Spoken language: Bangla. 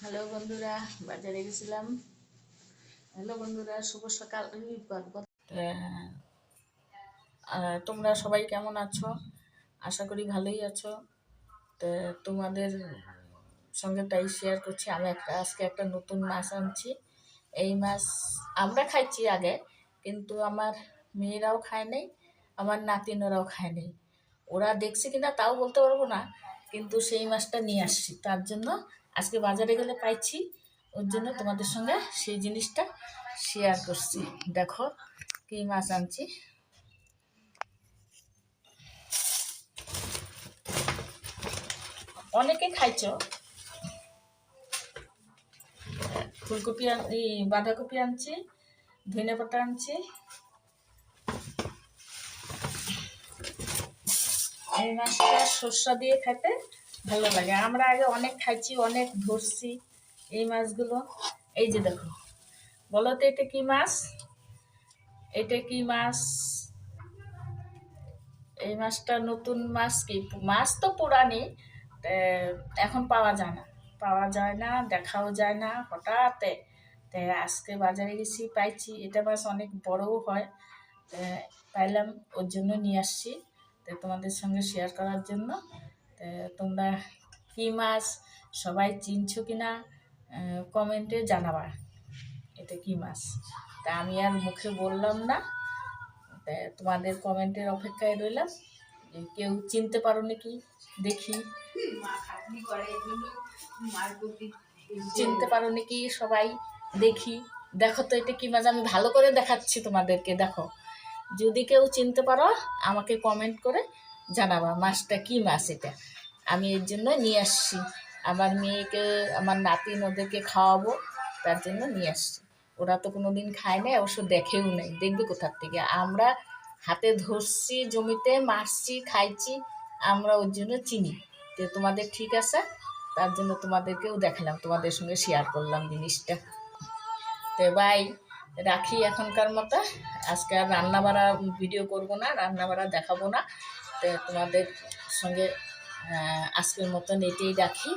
হ্যালো বন্ধুরা, বাজারে গেছিলাম। হ্যালো বন্ধুরা, শুভ সকাল। তোমরা সবাই কেমন আছো? আশা করি ভালোই আছো। তো তোমাদের সঙ্গে তাই শেয়ার করছি। আমি আজকে একটা নতুন মাছ আনছি। এই মাছ আমরা খাইছি আগে, কিন্তু আমার মেয়েরাও খায় নাই, আমার নাতিনরাও খায় নাই। ওরা দেখছে কিনা তাও বলতে পারবো না, কিন্তু সেই মাছটা নিয়ে আসছি। তার জন্য আজকে বাজারে গেলে পাইছি, ওর জন্য তোমাদের সঙ্গে সেই জিনিসটা শেয়ার করছি। দেখো কি মাছ আনছি। অনেকে খাইছ। ফুলকপি বাঁধাকপি আনছি, ধনে পাতা আনছি। এই মাছটা সর্ষা দিয়ে খেতে ভালো লাগে। আমরা আগে অনেক খাইছি, অনেক ধরছি এই মাছগুলো। এই যে দেখো, বলো তো এটা কি মাছ? এটা কি মাছ? এই মাছটা নতুন মাছ। কি মাছ তো পুরানি, এখন পাওয়া যায় না, দেখাও যায় না। হঠাৎ আজকে বাজারে গেছি, পাইছি। এটা মাছ অনেক বড়ও হয়। পাইলাম, ওর জন্য নিয়ে আসছি, তোমাদের সঙ্গে শেয়ার করার জন্য। তোমরা কি মাছ সবাই চিনছো কিনা কমেন্টে জানাবা এটা কি মাছ। তা আমি আর মুখে বললাম না, তোমাদের কমেন্টের অপেক্ষায় রইলাম। কেউ চিনতে পারো নাকি দেখি, চিনতে পারো নাকি সবাই দেখি। দেখো তো এটা কি মাছ, আমি ভালো করে দেখাচ্ছি তোমাদেরকে। দেখো, যদি কেউ চিনতে পারো আমাকে কমেন্ট করে জানাবা মাছটা কি মাছ। এটা আমি এর জন্য নিয়ে আসছি, আমার মেয়েকে, আমার নাতিন, ওদেরকে খাওয়াবো, তার জন্য নিয়ে আসছি। ওরা তো কোনো দিন খায় না, অবশ্য দেখেও নেই, দেখবে কোথার থেকে। আমরা হাতে ধরছি, জমিতে মারছি, খাইছি, আমরা ওর জন্য চিনি। তো তোমাদের ঠিক আছে, তার জন্য তোমাদেরকেও দেখালাম, তোমাদের সঙ্গে শেয়ার করলাম জিনিসটা। তো ভাই রাখি এখনকার মতো। আজকে আর রান্না বাড়া ভিডিও করবো না, রান্না বাড়া দেখাবো না। তো তোমাদের সঙ্গে আজকের মতন এটাই রাখি।